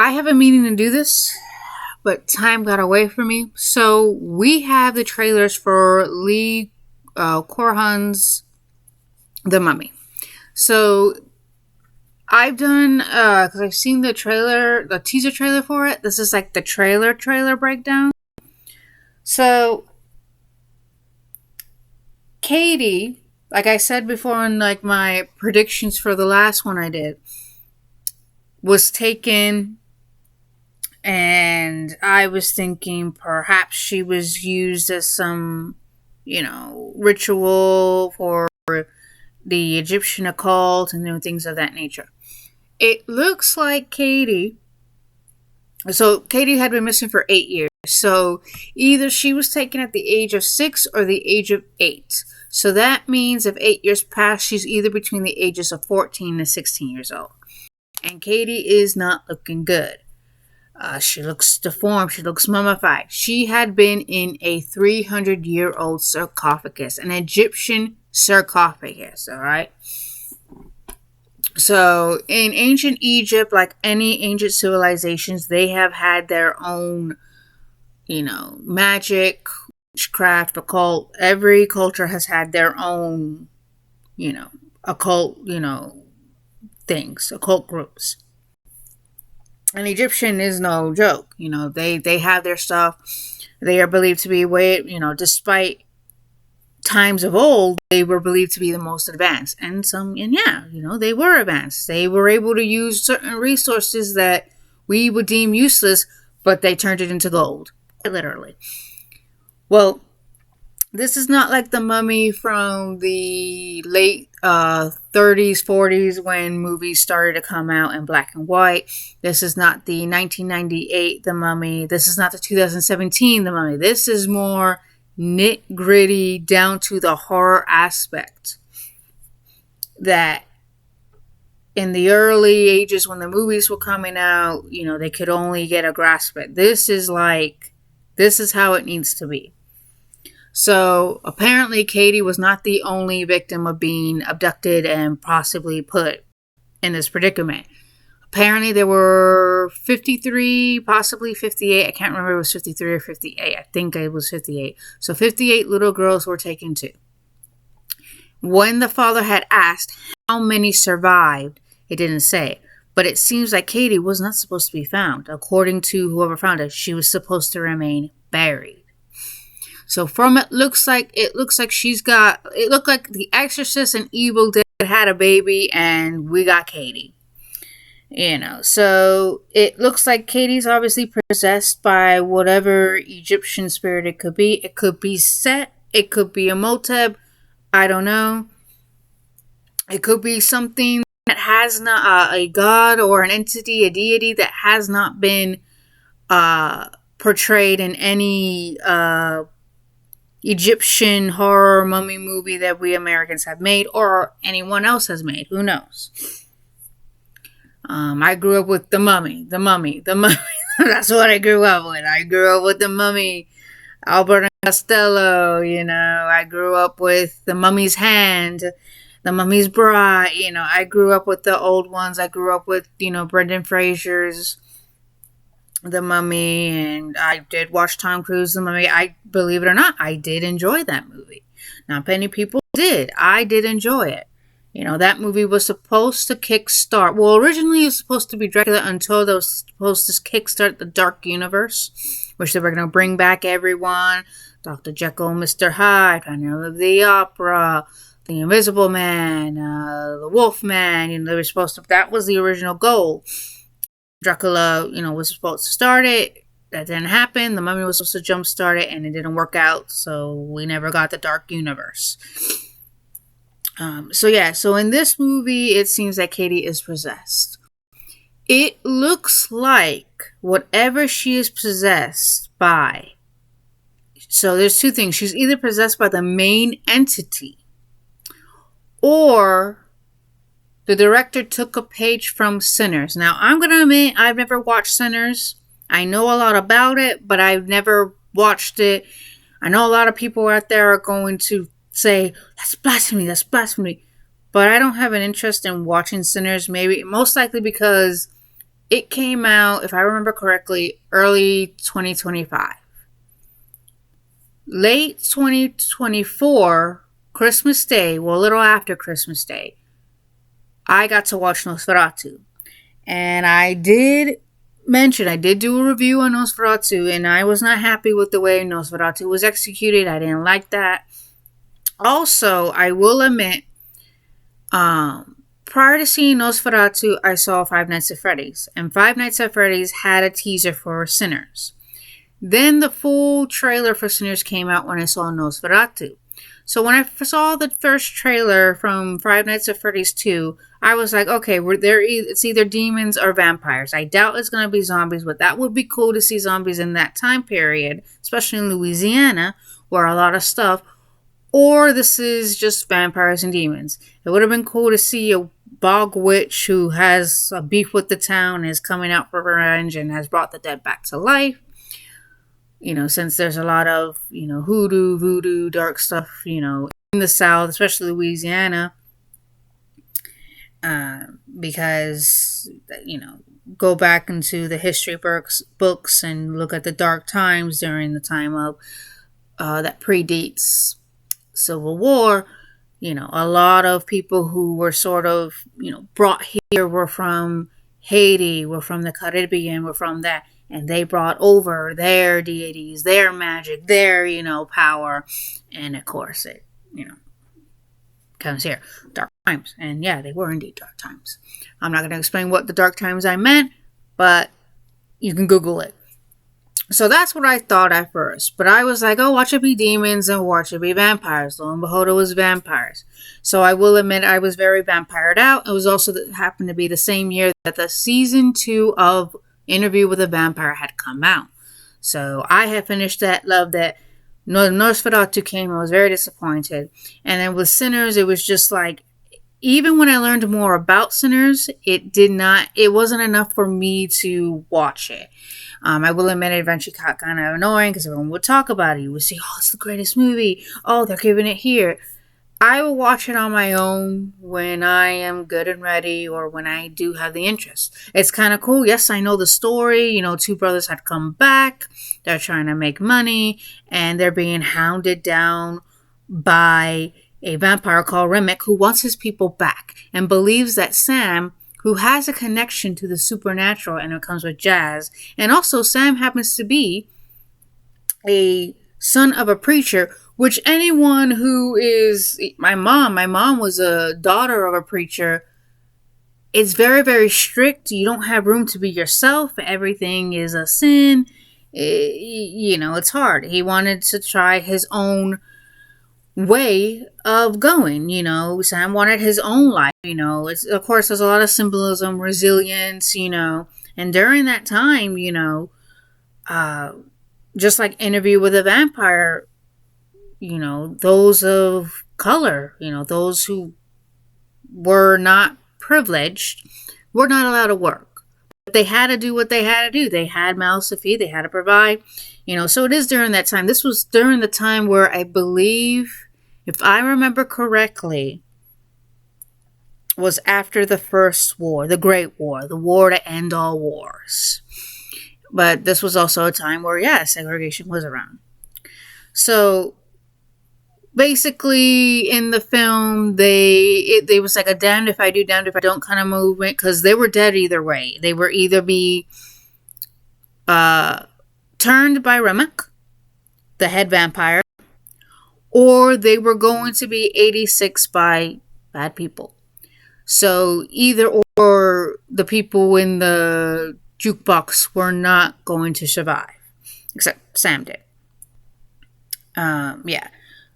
I have a meaning to do this, but time got away from me. So we have the trailers for Lee Corhan's The Mummy. So I've done because I've seen the trailer, the teaser trailer for it. This is like the trailer breakdown. So Katie, like I said before in like my predictions for the last one I did, was taken, and I was thinking perhaps she was used as some, ritual for the Egyptian occult and things of that nature. It looks like Katie had been missing for 8 years. So either she was taken at the age of 6 or the age of 8. So that means if 8 years pass, she's either between the ages of 14 and 16 years old. And Katie is not looking good. She looks deformed. She looks mummified. She had been in a 300-year-old sarcophagus, an Egyptian sarcophagus, all right? So in ancient Egypt, like any ancient civilizations, they have had their own, magic, witchcraft, occult. Every culture has had their own, occult, things, occult groups. And Egyptian is no joke. They have their stuff. They are believed to be despite times of old, they were believed to be the most advanced. And they were advanced. They were able to use certain resources that we would deem useless, but they turned it into gold. Literally. Well, this is not like the Mummy from the late 30s, 40s when movies started to come out in black and white. This is not the 1998 The Mummy. This is not the 2017 The Mummy. This is more nit-gritty, down to the horror aspect. That in the early ages when the movies were coming out, they could only get a grasp of it. This is how it needs to be. So apparently Katie was not the only victim of being abducted and possibly put in this predicament. Apparently there were 53, possibly 58. I can't remember if it was 53 or 58. I think it was 58. So 58 little girls were taken too. When the father had asked how many survived, it didn't say. But it seems like Katie was not supposed to be found. According to whoever found her, she was supposed to remain buried. So from it looks like it looked like The Exorcist and Evil Dead had a baby and we got Katie. So it looks like Katie's obviously possessed by whatever Egyptian spirit it could be. It could be Set, it could be a Motep, I don't know. It could be something that has not a god or an entity, a deity that has not been portrayed in any Egyptian horror mummy movie that we Americans have made or anyone else has made. Who knows? I grew up with The Mummy. That's what I grew up with. I grew up with The Mummy, Albert and Costello. I grew up with The Mummy's Hand, The Mummy's Bride. I grew up with the old ones. I grew up with, Brendan Fraser's The Mummy, and I did watch Tom Cruise The Mummy. I believe it or not, I did enjoy that movie. Not many people did. I did enjoy it. That movie was supposed to kickstart. Well, originally it was supposed to be Dracula until they were supposed to kickstart the Dark Universe, which they were going to bring back everyone. Dr. Jekyll, Mr. Hyde, Phantom of the Opera, the Invisible Man, the Wolf Man. They were supposed to. That was the original goal. Dracula, was supposed to start it. That didn't happen. The Mummy was supposed to jumpstart it, and it didn't work out. So we never got the Dark Universe. So in this movie, it seems that Katie is possessed. It looks like whatever she is possessed by. So there's two things. She's either possessed by the main entity, or the director took a page from Sinners. Now, I'm going to admit, I've never watched Sinners. I know a lot about it, but I've never watched it. I know a lot of people out there are going to say, that's blasphemy. But I don't have an interest in watching Sinners, most likely because It came out, if I remember correctly, early 2025. Late 2024, Christmas Day, well, a little after Christmas Day, I got to watch Nosferatu. And I did do a review on Nosferatu, and I was not happy with the way Nosferatu was executed. I didn't like that. Also, I will admit, prior to seeing Nosferatu, I saw Five Nights at Freddy's. And Five Nights at Freddy's had a teaser for Sinners. Then the full trailer for Sinners came out when I saw Nosferatu. So when I saw the first trailer from Five Nights at Freddy's 2, I was like, okay, it's either demons or vampires. I doubt it's going to be zombies, but that would be cool to see zombies in that time period, especially in Louisiana, where a lot of stuff. Or this is just vampires and demons. It would have been cool to see a bog witch who has a beef with the town, is coming out for revenge, and has brought the dead back to life. Since there's a lot of, hoodoo, voodoo, dark stuff, in the South, especially Louisiana. Because, go back into the history books and look at the dark times during the time of that predates Civil War. A lot of people who were sort of, brought here were from Haiti, were from the Caribbean, were from that. And they brought over their deities, their magic, their, power. And of course, it, comes here. Dark times. And yeah, they were indeed dark times. I'm not going to explain what the dark times I meant, but you can Google it. So that's what I thought at first. But I was like, oh, watch it be demons and watch it be vampires. Lo and behold, it was vampires. So I will admit I was very vampired out. It was also happened to be the same year that the season 2 of Interview with a Vampire had come out. So I had finished that, loved that. Nosferatu came, I was very disappointed. And then with Sinners, it was just like, even when I learned more about Sinners, it wasn't enough for me to watch it. I will admit it eventually got kind of annoying because everyone would talk about it. You would say, oh, it's the greatest movie. Oh, they're giving it here. I will watch it on my own when I am good and ready, or when I do have the interest. It's kind of cool. Yes, I know the story. Two brothers had come back. They're trying to make money, and they're being hounded down by a vampire called Remmock, who wants his people back and believes that Sam, who has a connection to the supernatural, and it comes with jazz, and also Sam happens to be a son of a preacher, which anyone who is my mom was a daughter of a preacher. It's very, very strict. You don't have room to be yourself. Everything is a sin. It's hard. He wanted to try his own way of going. Sam wanted his own life. Of course, there's a lot of symbolism, resilience, and during that time, just like Interview with a Vampire, those of color, those who were not privileged were not allowed to work. But they had to do what they had to do. They had mouths to feed. They had to provide, so it is during that time. This was during the time where I believe, if I remember correctly, was after the First War, the Great War, the war to end all wars. But this was also a time where, segregation was around. So basically, in the film, they was like a damned if I do, damned if I don't kind of movement, because they were dead either way. They were either be turned by Remmock, the head vampire, or they were going to be 86 by bad people. So either or, the people in the jukebox were not going to survive, except Sam did.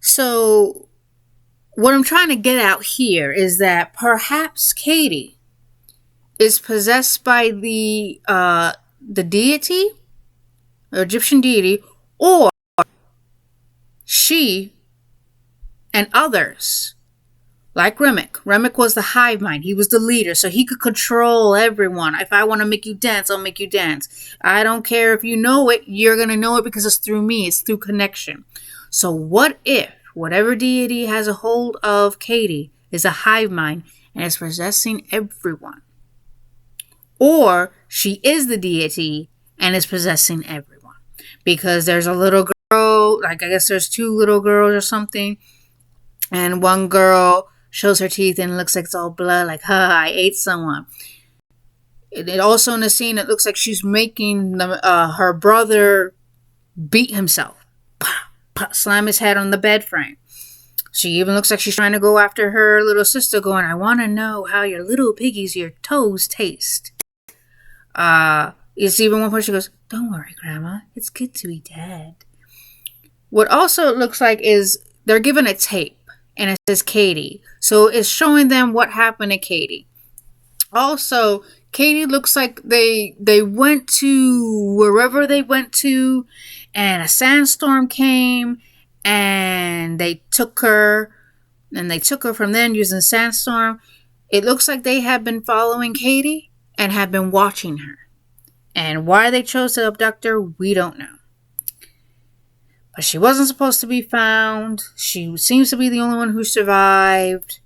So what I'm trying to get out here is that perhaps Katie is possessed by the deity, or Egyptian deity, or she and others, like Remmock. Remmock was the hive mind. He was the leader, so he could control everyone. If I want to make you dance, I'll make you dance. I don't care if you know it. You're going to know it because it's through me. It's through connection. So what if whatever deity has a hold of Katie is a hive mind and is possessing everyone? Or she is the deity and is possessing everyone. Because there's a little girl, like I guess there's two little girls or something, and one girl shows her teeth and it looks like it's all blood, like, I ate someone. It also in the scene, it looks like she's making her brother beat himself. Slam his head on the bed frame. She even looks like she's trying to go after her little sister, going, I want to know how your little piggies, your toes taste. It's even one point she goes, don't worry, Grandma. It's good to be dead. What also it looks like is they're given a tape, and it says Katie. So it's showing them what happened to Katie. Also, Katie looks like they went to wherever they went to, and a sandstorm came, and they took her from then using sandstorm. It looks like they have been following Katie and have been watching her. And why they chose to abduct her, we don't know. But she wasn't supposed to be found. She seems to be the only one who survived.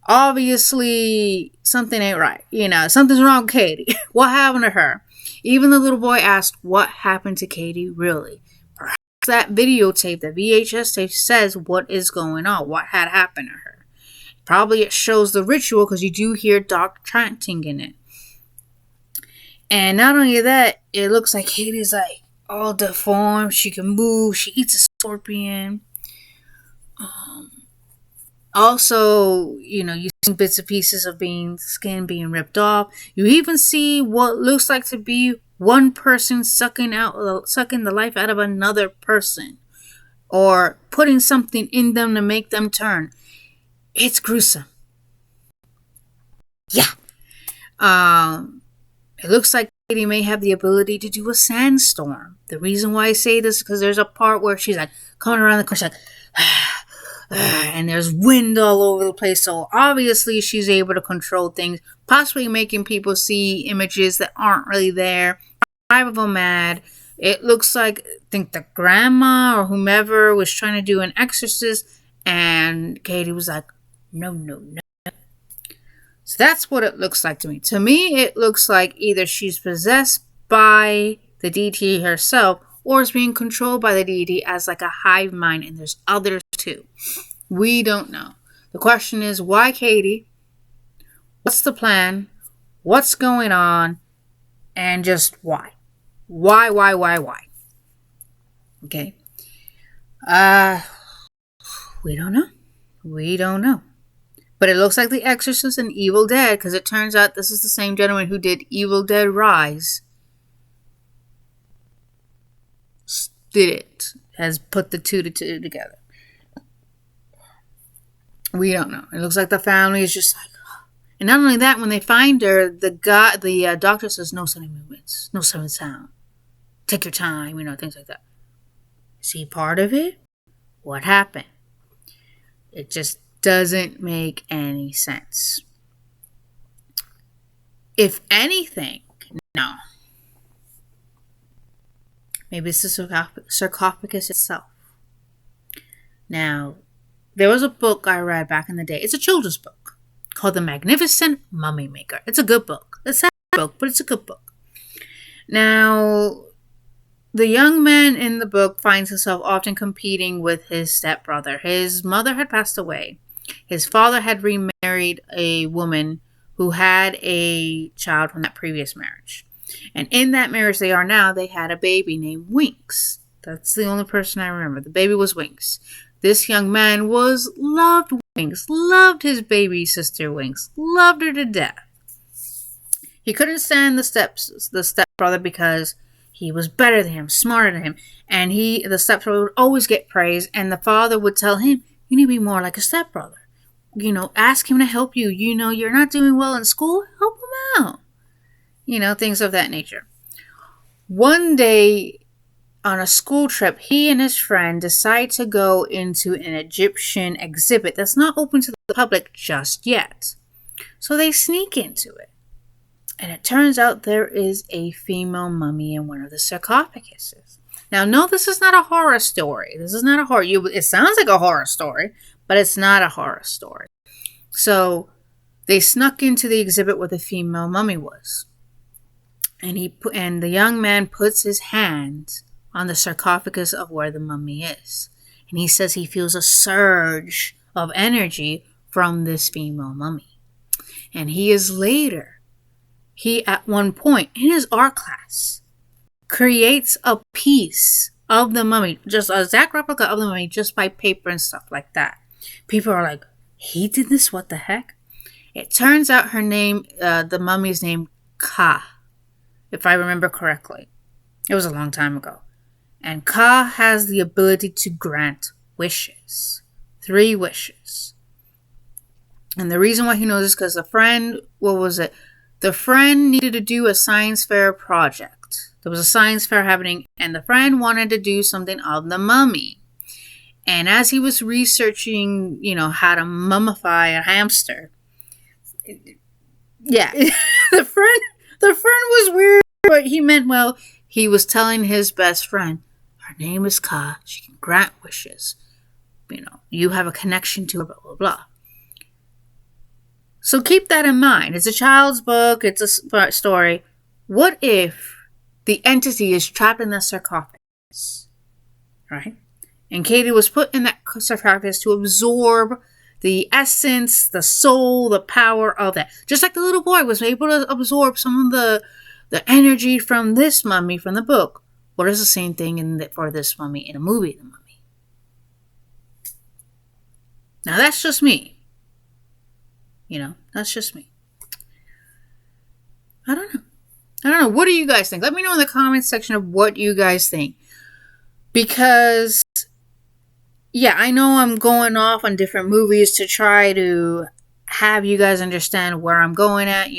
Obviously, something ain't right. Something's wrong with Katie. What happened to her? Even the little boy asked, what happened to Katie, really? Perhaps that videotape, the VHS tape, says what is going on, what had happened to her. Probably it shows the ritual, because you do hear Doc chanting in it. And not only that, it looks like Katie's like all deformed. She can move. She eats a scorpion. Also, you see bits and pieces of skin being ripped off. You even see what looks like to be one person sucking the life out of another person, or putting something in them to make them turn. It's gruesome. Yeah. It looks like Katie may have the ability to do a sandstorm. The reason why I say this is because there's a part where she's like coming around the corner, she's like, and there's wind all over the place. So obviously she's able to control things, possibly making people see images that aren't really there. Drive them mad. It looks like, I think the grandma or whomever was trying to do an exorcist, and Katie was like, no. So that's what it looks like to me. To me, it looks like either she's possessed by the deity herself, or is being controlled by the deity as like a hive mind, and there's others too. We don't know. The question is, why Katie? What's the plan? What's going on? And just why? Why? Okay. We don't know. But it looks like The Exorcist and Evil Dead, because it turns out this is the same gentleman who did Evil Dead Rise. Has put the two together. We don't know. It looks like the family is just like, and not only that, when they find her, the doctor says, no sudden movements, no sudden sound. Take your time, things like that. Is he part of it? What happened? It just doesn't make any sense. If anything, no. Maybe it's the sarcophagus itself. Now, there was a book I read back in the day. It's a children's book called The Magnificent Mummy Maker. It's a good book. It's a sad book, but it's a good book. Now, the young man in the book finds himself often competing with his stepbrother. His mother had passed away. His father had remarried a woman who had a child from that previous marriage. And in that marriage they had a baby named Winks. That's the only person I remember. The baby was Winks. This young man loved Winks, loved his baby sister Winks, loved her to death. He couldn't stand the stepbrother because he was better than him, smarter than him. And the stepbrother would always get praise, and the father would tell him, you need to be more like a stepbrother. Ask him to help you. You're not doing well in school, help him out. Things of that nature. One day, on a school trip, he and his friend decide to go into an Egyptian exhibit that's not open to the public just yet. So they sneak into it. And it turns out there is a female mummy in one of the sarcophaguses. Now, no, this is not a horror story. This is not a horror. It sounds like a horror story, but it's not a horror story. So they snuck into the exhibit where the female mummy was. And the young man puts his hands on the sarcophagus of where the mummy is. And he says he feels a surge of energy from this female mummy. And he at one point in his art class creates a piece of the mummy, just a exact replica of the mummy, just by paper and stuff like that. People are like, he did this? What the heck? It turns out the mummy's name, Ka, if I remember correctly. It was a long time ago. And Ka has the ability to grant wishes. 3 wishes. And the reason why he knows is because the friend needed to do a science fair project. There was a science fair happening, and the friend wanted to do something of the mummy. And as he was researching, how to mummify a hamster, yeah, the friend was weird, but he meant well. He was telling his best friend, her name is Ka, she can grant wishes. You have a connection to her, blah, blah, blah. So keep that in mind. It's a child's book. It's a story. What if the entity is trapped in the sarcophagus, right? And Katie was put in that sarcophagus to absorb the essence, the soul, the power of that. Just like the little boy was able to absorb some of the energy from this mummy from the book. What is the same thing for this mummy in a movie, The Mummy? Now that's just me. That's just me. I don't know. What do you guys think? Let me know in the comments section of what you guys think. Because, yeah, I know I'm going off on different movies to try to have you guys understand where I'm going at.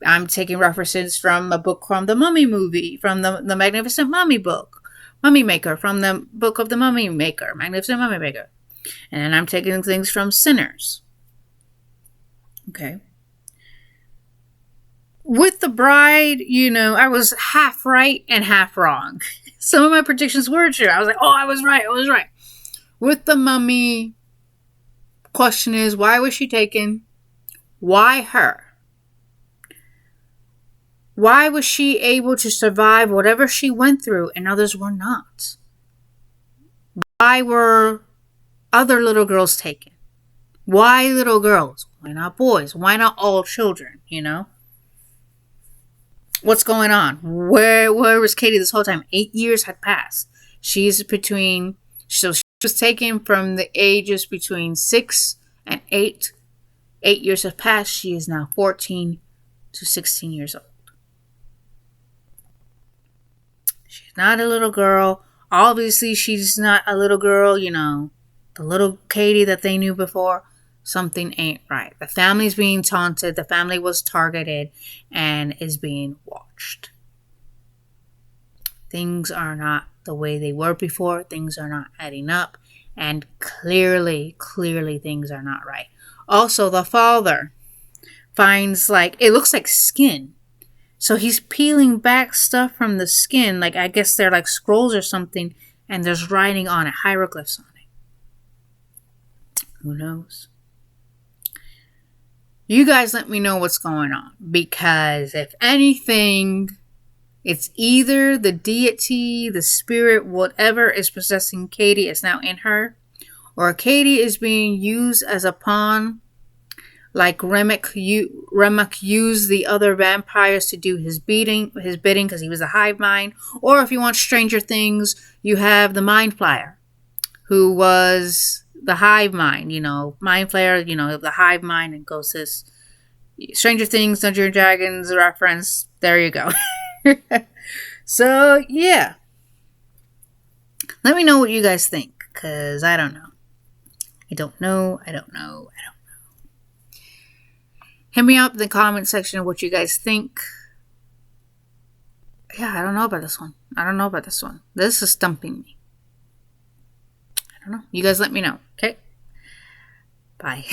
I'm taking references from a book from the Mummy movie, from the Magnificent Mummy book, Mummy Maker, from the book of the Mummy Maker, Magnificent Mummy Maker. And then I'm taking things from Sinners. Okay. With The Bride, I was half right and half wrong. Some of my predictions were true. I was like, oh, I was right. With The Mummy, question is, why was she taken? Why her? Why was she able to survive whatever she went through and others were not? Why were other little girls taken? Why little girls? Why not boys? Why not all children, What's going on? Where was Katie this whole time? 8 years had passed. So she was taken from the ages between 6 and 8. 8 years have passed. She is now 14 to 16 years old. She's not a little girl. Obviously, she's not a little girl, the little Katie that they knew before. Something ain't right. The family's being taunted. The family was targeted and is being watched. Things are not the way they were before. Things are not adding up. And clearly things are not right. Also, the father finds it looks like skin. So he's peeling back stuff from the skin. I guess they're like scrolls or something. And there's writing on it, hieroglyphs on it. Who knows? You guys let me know what's going on. Because if anything, it's either the deity, the spirit, whatever is possessing Katie is now in her. Or Katie is being used as a pawn. Like remmock used the other vampires to do his bidding because he was a hive mind. Or if you want Stranger Things, you have the Mind Flayer, who was the hive mind, Mind Flayer, the hive mind, and goes this Stranger Things, Dungeons and Dragons reference. There you go. So, yeah. Let me know what you guys think, because I don't know. I don't know. Hit me up in the comment section of what you guys think. Yeah, I don't know about this one. This is stumping me. I don't know. You guys let me know, okay? Bye.